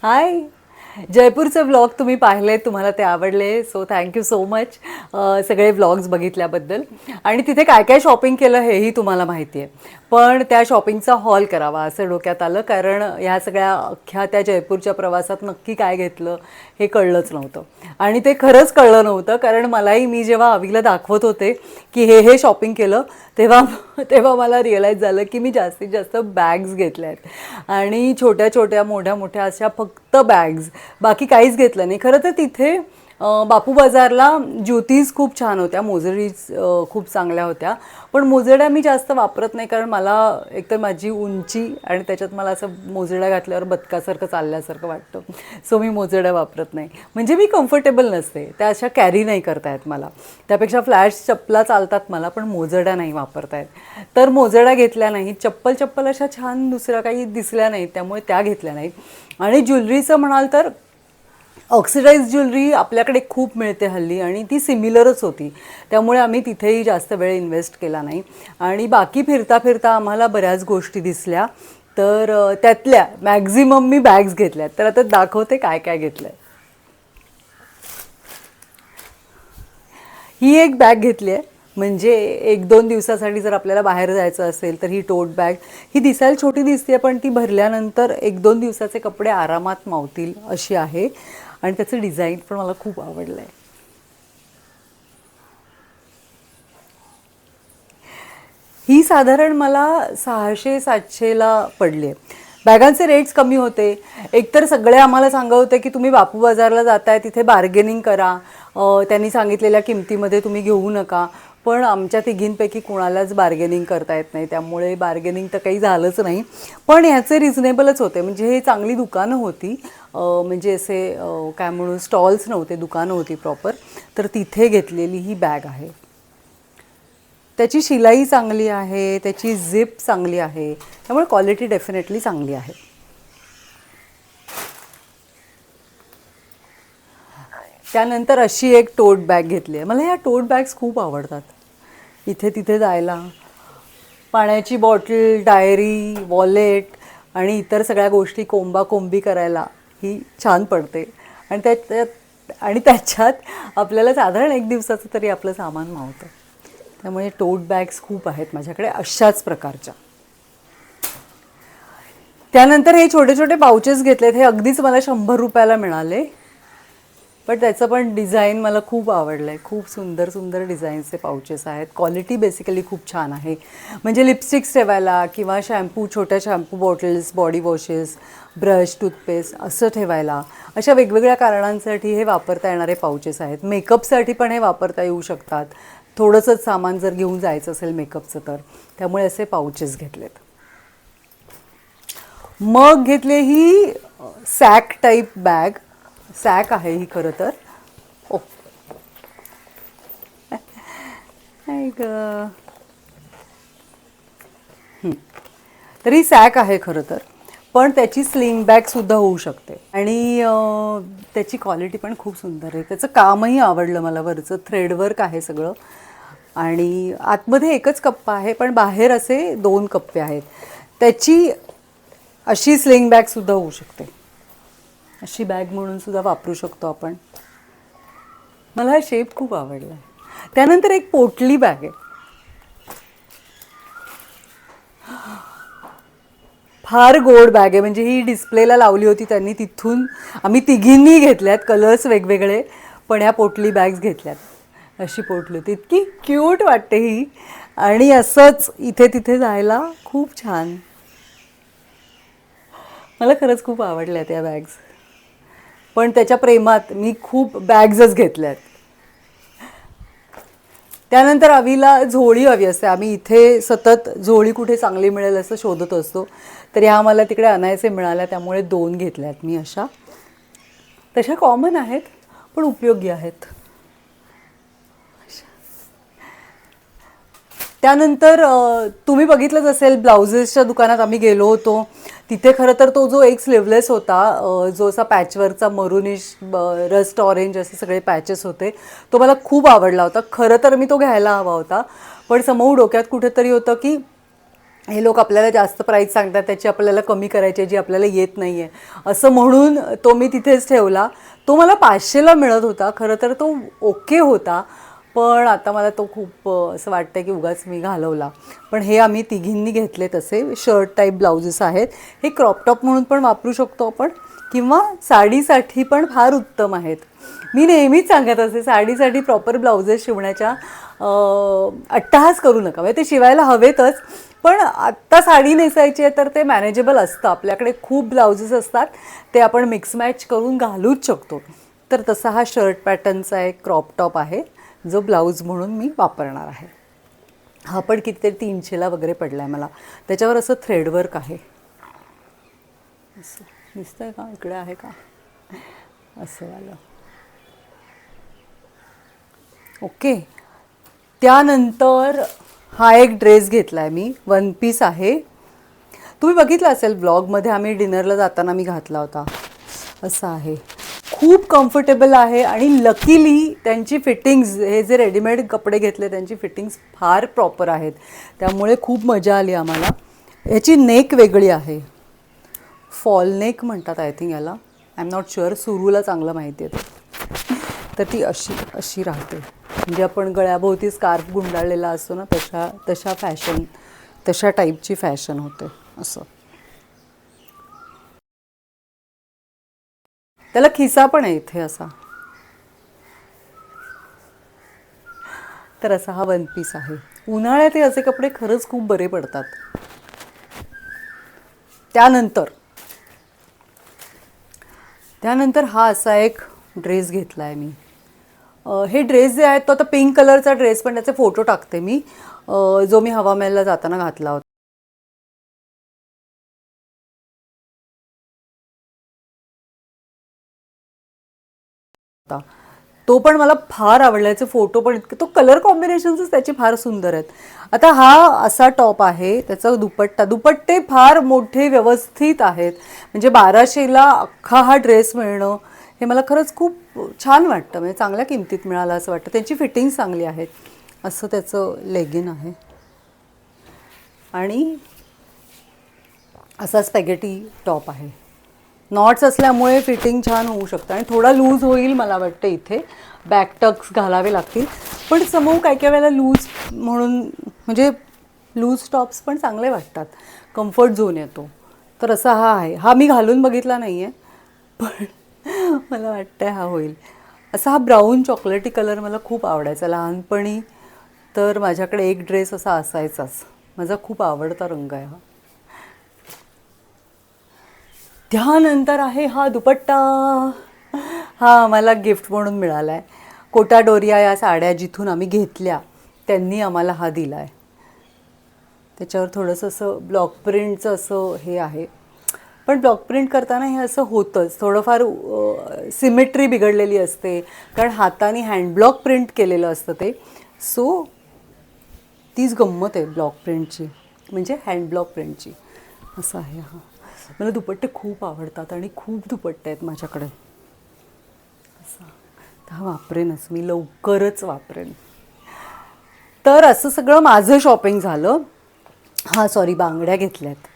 हाय. जयपूरचे vlog तुम्ही पाहिले, तुम्हाला ते आवडले, सो थँक्यू सो मच सगळे व्लॉग्स बघितल्याबद्दल. आणि तिथे काय काय शॉपिंग केलं हेही तुम्हाला माहिती आहे. पण त्या शॉपिंगचा हॉल करावा असं डोक्यात आलं, कारण ह्या सगळ्या अख्ख्या त्या जयपूरच्या प्रवासात नक्की काय घेतलं हे कळलंच नव्हतं. आणि ते खरंच कळलं नव्हतं, कारण मलाही मी जेव्हा अवीला दाखवत होते की हे शॉपिंग केलं, तेव्हा तेव्हा मला रिअलाईज झालं की मी जास्तीत जास्त बॅग्स घेतल्या आहेत. आणि छोट्या छोट्या मोठ्या मोठ्या अशा फक्त बॅग्स, बाकी काहीच घेतलं नाही. खरं तर तिथे बापू बाजारला ज्योतीज खूप छान होत्या, मोजडीज खूप चांगल्या होत्या. पण मोजड्या मी जास्त वापरत नाही, कारण मला एकतर माझी उंची आणि त्याच्यात मला असं मोजड्या घातल्यावर बदकासारखं चालल्यासारखं वाटतं. सो मी मोजड्या वापरत नाही. म्हणजे मी कम्फर्टेबल नसते, त्या अशा कॅरी नाही करता येत मला. त्यापेक्षा फ्लॅश चप्पला चालतात मला, पण मोजड्या नाही वापरता येत. तर मोजड्या घेतल्या नाहीत. चप्पल अशा छान दुसऱ्या काही दिसल्या नाहीत, त्यामुळे त्या घेतल्या नाहीत. आणि ज्वेलरीचं म्हणाल तर ऑक्सिडाइज ज्वेलरी आपल्याकडे खूप मिळते हल्ली, आणि ती सिमिलरच होती. त्यामुळे आम्ही तिथेही जास्त वेळ इन्व्हेस्ट केला नाही. आणि बाकी फिरता फिरता आम्हाला बऱ्याच गोष्टी दिसल्या. तर त्यातल्या मॅक्झिमम मी बॅग्स घेतल्यात. तर आता दाखवते काय काय घेतलं आहे. ही एक बॅग घेतली आहे, म्हणजे 1-2 दिवसासाठी जर आपल्याला बाहेर जायचं असेल तर ही टोट बॅग. ही दिसायला छोटी दिसते, पण ती भरल्यानंतर 1-2 दिवसाचे कपडे आरामात मावतील अशी आहे. आणि त्याचं डिझाईन पण मला खूप आवडलं आहे. ही साधारण मला 600-700ला पडली आहे. बॅगांचे रेट्स कमी होते. एकतर सगळे आम्हाला सांगत होते की तुम्ही बापू बाजारला जाताय तिथे बार्गेनिंग करा, त्यांनी सांगितलेल्या किमतीमध्ये तुम्ही घेऊ नका. पण आमच्या तिघींपैकी कोणालाच बार्गेनिंग करता येत नाही, त्यामुळे बार्गेनिंग तर काही झालंच नाही. पण ह्याचे रिझनेबलच होते, म्हणजे हे चांगली दुकानं होती. म्हणजे असे काय म्हणून स्टॉल्स नव्हते, दुकानं होती प्रॉपर. तर तिथे घेतलेली ही बॅग आहे. त्याची शिलाई चांगली आहे, त्याची झिप चांगली आहे, त्यामुळे क्वालिटी डेफिनेटली चांगली आहे. त्यानंतर अशी एक टोट बॅग घेतली आहे. मला ह्या टोट बॅग्स खूप आवडतात. इथे तिथे जायला पाण्याची बॉटल, डायरी, वॉलेट आणि इतर सगळ्या गोष्टी कोंबाकोंबी करायला ही छान पडते. आणि त्याच्यात आपल्याला साधारण 1 दिवसाचं तरी आपलं सामान मावतं. त्यामुळे टोट बॅग्स खूप आहेत माझ्याकडे अशाच प्रकारच्या. त्यानंतर हे छोटे छोटे पाउचेस घेतलेत. हे अगदीच मला 100 रुपयाला मिळाले. पण त्याचं पण डिझाईन मला खूप आवडलं आहे. खूप सुंदर सुंदर डिझाईन्सचे पाउचेस आहेत. क्वालिटी बेसिकली खूप छान आहे. म्हणजे लिपस्टिक्स ठेवायला किंवा शॅम्पू, छोट्या shampoo bottles, body washes, brush, toothpaste असं ठेवायला, अशा वेगवेगळ्या कारणांसाठी हे वापरता येणारे पाउचेस आहेत. मेकअपसाठी पण हे वापरता येऊ शकतात. थोडंसंच सामान जर घेऊन जायचं असेल मेकअपचं तर. त्यामुळे असे पाउचेस घेतलेत. मग घेतले ही सॅक टाईप बॅग. सॅक आहे ही खरं तर. ओ नाही ग. तर ही सॅक आहे खरं तर, पण त्याची स्लिंग बॅगसुद्धा होऊ शकते. आणि त्याची क्वालिटी पण खूप सुंदर आहे. त्याचं कामही आवडलं मला. वरचं थ्रेडवर्क आहे सगळं. आणि आतमध्ये एकच कप्पा आहे, पण बाहेर असे 2 कप्पे आहेत. त्याची अशी स्लिंग बॅगसुद्धा होऊ शकते. अशी बॅग म्हणून सुद्धा वापरू शकतो आपण. मला हा शेप खूप आवडला. त्यानंतर एक पोटली बॅग आहे. फार गोड बॅग आहे. म्हणजे ही डिस्प्लेला लावली होती त्यांनी, तिथून आम्ही तिघींनी घेतल्यात. कलर्स वेगवेगळे, पण ह्या पोटली बॅग्स घेतल्यात. अशी पोटली होती, इतकी क्यूट वाटते ही. आणि असंच इथे तिथे जायला खूप छान. मला खरंच खूप आवडल्या त्या बॅग्स. पण त्याच्या प्रेमात मी खूप बॅग्सच घेतल्यात. त्यानंतर अवीला झोळी हवी असते. आम्ही इथे सतत झोळी कुठे चांगली मिळेल असं शोधत असतो. तर ह्या मला तिकडे अनायसे मिळाल्या, त्यामुळे 2 घेतल्यात मी अशा. तशा कॉमन आहेत, पण उपयोगी आहेत. त्यानंतर तुम्ही बघितलंच असेल, ब्लाउजेसच्या दुकानात आम्ही गेलो होतो. तिथे खरं तर तो जो एक स्लीवलेस होता, जो असा पॅचवर्कचा मरुनिश, रस्ट ऑरेंज असे सगळे पॅचेस होते, तो मला खूप आवडला होता. खरं तर मी तो घ्यायला हवा होता, पण समोर डोक्यात कुठेतरी होतं की हे लोक आपल्याला जास्त प्राईस सांगतात, त्याची आपल्याला कमी करायची आहे जी आपल्याला येत नाही आहे, असं म्हणून तो मी तिथेच ठेवला. तो मला 500ला मिळत होता, खरं तर तो ओके होता, पण आता मला तो खूप असं वाटतं की उगाच मी घालवला. पण हे आम्ही तिघींनी घेतले तसे शर्ट टाईप ब्लाउजेस आहेत. हे क्रॉप टॉप म्हणून पण वापरू शकतो आपण, किंवा साडीसाठी पण फार उत्तम आहेत. मी नेहमीच सांगत असते साडीसाठी प्रॉपर ब्लाउजेस शिवण्याच्या अट्टहास करू नका, म्हणजे ते शिवायला हवेतच, पण आत्ता साडी नेसायची आहे तर ते मॅनेजेबल असतं. आपल्याकडे खूप ब्लाउजेस असतात, ते आपण मिक्स मॅच करून घालूच शकतो. तर तसा हा शर्ट पॅटर्नचा एक क्रॉप टॉप आहे जो ब्लाऊज म्हणून मी वापरणार आहे. हा पण कितीतरी 300ला वगैरे पडला आहे मला. त्याच्यावर असं थ्रेडवर्क आहे, असं दिसतंय का, इकडे आहे का, असं वालं. ओके. त्यानंतर हा एक ड्रेस घेतला आहे मी, वन पीस आहे. तुम्ही बघितलं असेल ब्लॉगमध्ये, आम्ही डिनरला जाताना मी घातला होता. असं आहे, खूप कम्फर्टेबल आहे आणि लकीली त्यांची फिटिंग्स, हे जे रेडीमेड कपडे घेतले त्यांची फिटिंग्स फार प्रॉपर आहेत, त्यामुळे खूप मजा आली आम्हाला. याची नेक वेगळी आहे, फॉल नेक म्हणतात आय थिंक याला, आय एम नॉट शुअर, सुरूला चांगलं माहिती आहे ते. तर ती अशी अशी राहते, म्हणजे आपण गळ्याभोवती स्कार्फ गुंडाळलेला असतो ना, तशा फॅशन, तशा टाईपची फॅशन होते. असं त्याला खिसा पण आहे इथे असा. तर असा हा वन पीस आहे. उन्हाळ्यात हे असे कपडे खरंच खूप बरे पडतात. त्यानंतर हा असा एक ड्रेस घेतला आहे मी. हे ड्रेस जे आहेत तो आता पिंक कलरचा ड्रेस, पण त्याचे फोटो टाकते मी, जो मी हवामहलला जाताना घातला होता. तो पण मला फार आवडला, याचे फोटो पण इतके, तो कलर कॉम्बिनेशन्सच त्याचे फार सुंदर आहेत. आता हा असा टॉप आहे, त्याचा दुपट्टे फार मोठे व्यवस्थित आहेत, म्हणजे 1200ला अख्खा हा ड्रेस मिळणं हे मला खरंच खूप छान वाटतं, म्हणजे चांगल्या किमतीत मिळालं असं वाटतं. त्यांची फिटिंग चांगली आहे. असं त्याचं लेगिन आहे आणि असा स्पॅगेटी टॉप आहे. नॉट्स असल्यामुळे फिटिंग छान होऊ शकतं आणि थोडा लूज होईल मला वाटतं, इथे बॅक टक्स घालावे लागतील, पण समोर काय काय वेळेला लूज म्हणून, म्हणजे लूज टॉप्स पण चांगले वाटतात, कम्फर्ट झोन येतो. तर असा हा आहे. हा मी घालून बघितला नाही आहे, पण मला वाटतं हा होईल. असा हा ब्राऊन चॉकलेटी कलर मला खूप आवडायचा लहानपणी, तर माझ्याकडे एक ड्रेस असा असायचाच, माझा खूप आवडता रंग आहे हा. त्यानंतर आहे हा दुपट्टा. हा मला गिफ्ट म्हणून मिळाला आहे. कोटा डोरिया या साड्या जिथून आम्ही घेतल्या त्यांनी आम्हाला हा दिला आहे. त्याच्यावर थोडंसं असं ब्लॉक प्रिंटचं असं हे आहे, पण ब्लॉक प्रिंट करताना हे असं होतंच, थोडंफार सिमेट्री बिघडलेली असते, कारण हाताने हँड ब्लॉक प्रिंट केलेलं असतं ते. सो तीच गंमत आहे ब्लॉक प्रिंटची, म्हणजे हँड ब्लॉक प्रिंटची. असं आहे हा. मला दुपट्टे खूप आवडतात आणि खूप दुपट्टे आहेत माझ्याकडे. असा हा वापरेनच मी, लवकरच वापरेन. तर असं सगळं माझं शॉपिंग झालं. हां सॉरी, बांगड्या घेतल्यात.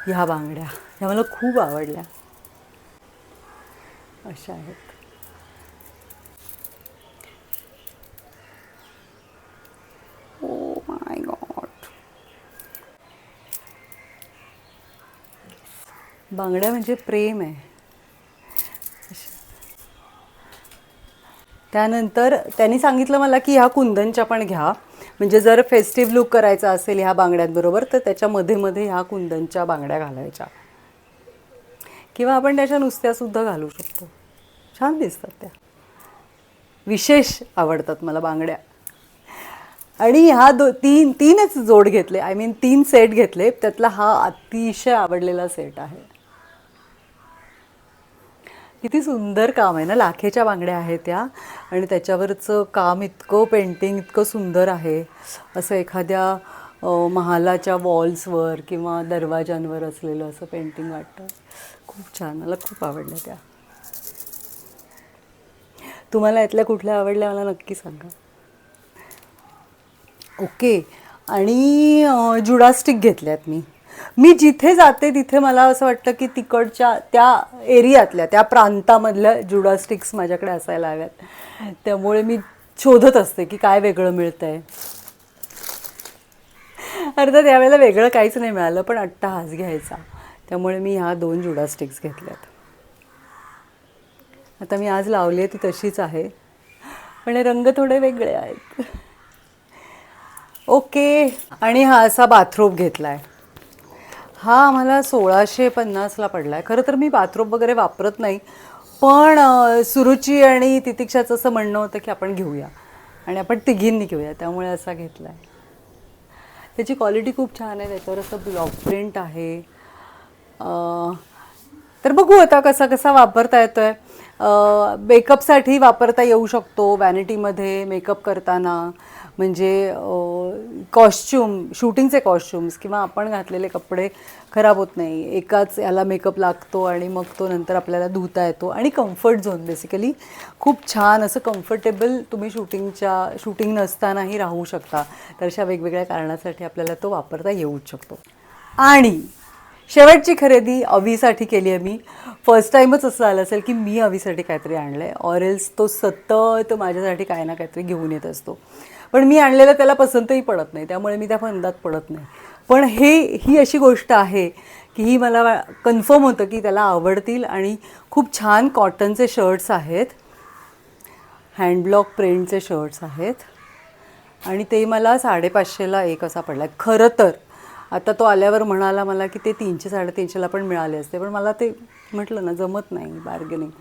ह्या बांगड्या ह्या मला खूप आवडल्या, अशा आहेत. ओ माय गॉड, बांगड्या म्हणजे प्रेम आहे. त्यानंतर त्यांनी सांगितलं मला की ह्या कुंदनच्या पण घ्या, म्हणजे जर फेस्टिव्ह लुक करायचा असेल ह्या बांगड्यांबरोबर तर त्याच्या मध्ये मध्ये ह्या कुंदनच्या बांगड्या घालायच्या, किंवा आपण त्याच्या नुसत्यासुद्धा घालू शकतो, छान दिसतात त्या. विशेष आवडतात मला बांगड्या. आणि ह्या तीनच जोड घेतले, आय मीन 3 सेट घेतले, त्यातला हा अतिशय आवडलेला सेट आहे. किती सुंदर काम आहे ना, लाखेच्या बांगड्या आहेत त्या, आणि त्याच्यावरचं काम इतकं, पेंटिंग इतकं सुंदर आहे, असं एखाद्या महालाच्या वॉल्सवर किंवा दरवाजांवर असलेलं असं पेंटिंग वाटतं. खूप छान, मला खूप आवडल्या त्या. तुम्हाला यातल्या कुठल्या आवडल्या मला नक्की सांगा. ओके. आणि जुडा स्टिक घेतल्यात मी. मी जिथे जाते तिथे मला असं वाटतं की तिकडच्या त्या एरियातल्या त्या प्रांतामधल्या जुडा स्टिक्स माझ्याकडे असायला हव्यात. त्यामुळे मी शोधत असते की काय वेगळं मिळतंय. अर्थात यावेळेला वेगळं काहीच नाही मिळालं, पण अट्टहास घ्यायचा. त्यामुळे मी ह्या 2 जुडा स्टिक्स घेतल्यात. आता मी आज लावली आहे ती तशीच आहे, पण हे रंग थोडे वेगळे आहेत. ओके. आणि हा असा बाथरोब घेतला आहे. हा आम्हाला 1650ला पडला आहे. खरं तर मी बाथरोब वगैरे वापरत नाही, पण सुरुची आणि तितिक्षाचं असं म्हणणं होतं की आपण घेऊया आणि आपण तिघींनी घेऊया, त्यामुळे असा घेतला आहे. त्याची क्वालिटी खूप छान आहे. त्याच्यावर असं ब्लॉक प्रिंट आहे. तर बघू आता कसा कसा वापरता येतो आहे. मेकअपसाठी वापरता येऊ शकतो, व्हॅनिटीमध्ये मेकअप करताना. म्हणजे कॉस्च्यूम, शूटिंगचे कॉस्च्यूम्स किंवा आपण घातलेले कपडे खराब होत नाही. एकाच याला मेकअप लागतो आणि मग तो नंतर आपल्याला धुता येतो. आणि कम्फर्ट झोन बेसिकली खूप छान असं कम्फर्टेबल तुम्ही शूटिंग नसतानाही राहू शकता. तर अशा वेगवेगळ्या कारणासाठी आपल्याला तो वापरता येऊच शकतो. आणि शेवटची खरेदी अवीसाठी केली आहे मी. फर्स्ट टाईमच असं झालं असेल की मी अवीसाठी काहीतरी आणलं आहे, ऑर एल्स तो सतत माझ्यासाठी काही ना काहीतरी घेऊन येत असतो. पण मी आणलेलं त्याला पसंतही पडत नाही, त्यामुळे मी त्या फंदात पडत नाही. पण ही अशी गोष्ट आहे की ही मला कन्फर्म होतं की त्याला आवडतील. आणि खूप छान कॉटनचे शर्ट्स आहेत, हँडब्लॉक प्रिंटचे शर्ट्स आहेत. आणि ते मला 550ला एक असा पडला आहे. खरं तर आता तो आल्यावर म्हणाला मला की ते 300-350ला पण मिळाले असते, पण मला ते म्हटलं ना जमत नाही बार्गेनिंग.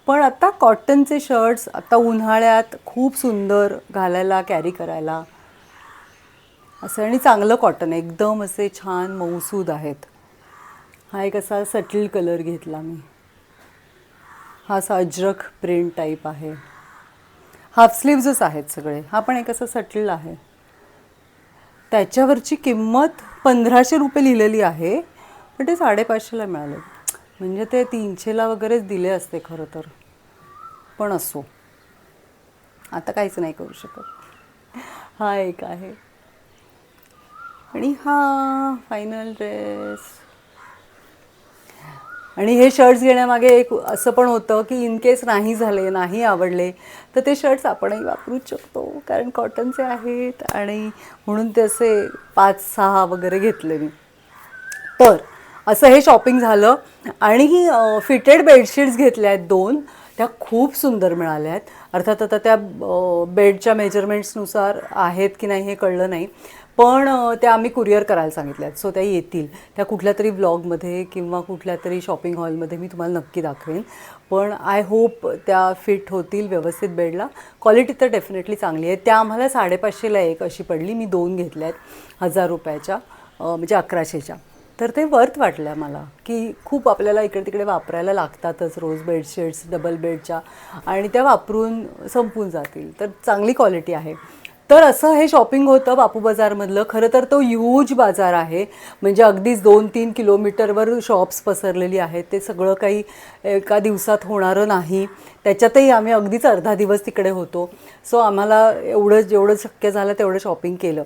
पण आता कॉटनचे शर्ट्स आता उन्हाळ्यात खूप सुंदर घालायला, कॅरी करायला असं. आणि चांगलं कॉटन आहे, एकदम असे छान मऊसूद आहेत. हा एक असा सटल कलर घेतला मी. हा असा अजरक प्रिंट टाईप आहे. हाफ स्लीव्जच आहेत सगळे. हा पण एक असा सटल आहे. त्याच्यावरची किंमत 1500 रुपये लिहिलेली आहे, पण ते 550ला मिळालं. म्हणजे ते 300ला वगैरेच दिले असते खरं तर. पण असो, आता काहीच नाही करू शकत. हा एक आहे. आणि हा फायनल ड्रेस. आणि हे शर्ट्स घेण्यामागे एक असं पण होतं की इन केस नाही झाले, नाही आवडले, तर ते शर्ट्स आपणही वापरूच शकतो, कारण कॉटनचे आहेत. आणि म्हणून ते असे 5-6 वगैरे घेतले मी. तर असं हे शॉपिंग झालं. आणि फिटेड बेडशीट्स घेतल्या आहेत 2. त्या खूप सुंदर मिळाल्या आहेत. अर्थात आता त्या बेडच्या मेजरमेंट्सनुसार आहेत की नाही हे कळलं नाही, पण त्या आम्ही कुरिअर करायला सांगितल्या आहेत. सो त्या येतील. त्या कुठल्या तरी व्लॉगमध्ये किंवा कुठल्या तरी शॉपिंग हॉलमध्ये मी तुम्हाला नक्की दाखवेन. पण आय होप त्या फिट होतील व्यवस्थित बेडला. क्वालिटी तर डेफिनेटली चांगली आहे. त्या आम्हाला 550ला एक अशी पडली. मी 2 घेतल्या आहेत 1000 रुपयाच्या, म्हणजे 1100च्या. तर ते वर्थ वाटलं मला की खूप आपल्याला इकडे तिकडे वापरायला लागतातच रोज बेडशीट्स डबल बेडच्या, आणि त्या वापरून संपून जातील. तर चांगली क्वालिटी आहे. तर असं हे शॉपिंग होतं बापू बाजारमधलं. खरं तर तो ह्यूज बाजार आहे, म्हणजे अगदीच 2-3 किलोमीटरवर शॉप्स पसरलेली आहेत. ते सगळं काही एका दिवसात होणारं नाही. त्याच्यातही आम्ही अगदीच अर्धा दिवस तिकडे होतो. सो आम्हाला जेवढं शक्य झालं तेवढं शॉपिंग केलं.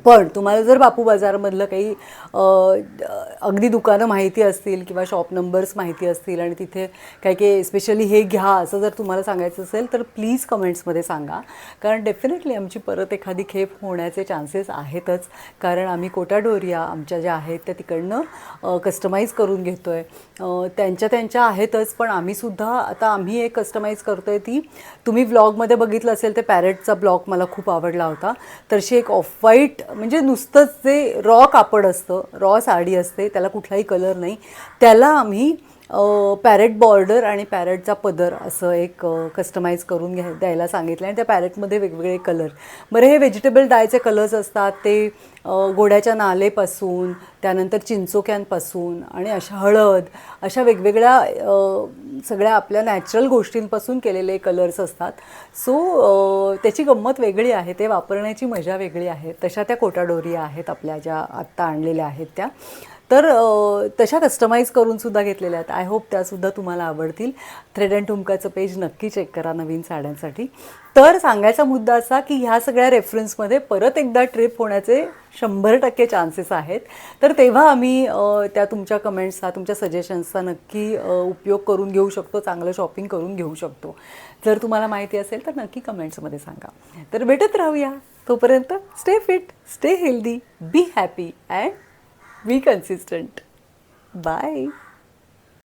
पण तुम्हाला जर बापू बाजारमधलं काही अगदी दुकानं माहिती असतील किंवा शॉप नंबर्स माहिती असतील आणि तिथे काही काही स्पेशली हे घ्या असं जर तुम्हाला सांगायचं असेल तर प्लीज कमेंट्समध्ये सांगा. कारण डेफिनेटली आमची परत एखादी खेप होण्याचे चान्सेस आहेतच, कारण आम्ही कोटाडोरिया आमच्या ज्या आहेत त्या तिकडनं कस्टमाइज करून घेतो आहे. त्यांच्या आहेतच, पण आम्हीसुद्धा आता आम्ही एक कस्टमाइज करतो आहे. ती तुम्ही व्लॉगमध्ये बघितलं असेल ते पॅरेटचा ब्लॉग मला खूप आवडला होता. तशी एक ऑफ व्हाईट, म्हणजे नुसतंच जे रॉ कापड असतं, रॉ साडी असते, त्याला कुठलाही कलर नाही, त्याला आम्ही पॅरेट बॉर्डर आणि पॅरेटचा पदर असं एक कस्टमाइज करून द्यायला सांगितलं. आणि त्या पॅरेटमध्ये वेगवेगळे कलर. बरं, हे व्हेजिटेबल डायचे कलर्स असतात, ते घोड्याच्या नालेपासून, त्यानंतर चिंचोक्यांपासून आणि अशा हळद, अशा वेगवेगळ्या सगळ्या आपल्या नॅचरल गोष्टींपासून केलेले कलर्स असतात. सो त्याची गंमत वेगळी आहे, ते वापरण्याची मजा वेगळी आहे. तशा त्या कोटाडोरिया आहेत आपल्या ज्या आत्ता आणलेल्या आहेत त्या. तर तशा कस्टमाइज करून सुद्धा घेतलेल्या आहेत. आय होप त्यासुद्धा तुम्हाला आवडतील. थ्रेड अँड ठुमकाचं पेज नक्की चेक करा नवीन साड्यांसाठी. तर सांगायचा मुद्दा असा की ह्या सगळ्या रेफरन्समध्ये परत एकदा ट्रिप होण्याचे 100% चान्सेस आहेत. तर तेव्हा आम्ही त्या तुमच्या कमेंट्सचा, तुमच्या सजेशन्सचा नक्की उपयोग करून घेऊ शकतो, चांगलं शॉपिंग करून घेऊ शकतो. जर तुम्हाला माहिती असेल तर नक्की कमेंट्समध्ये सांगा. तर भेटत राहूया. तोपर्यंत stay fit, stay healthy, be happy and be consistent. Bye.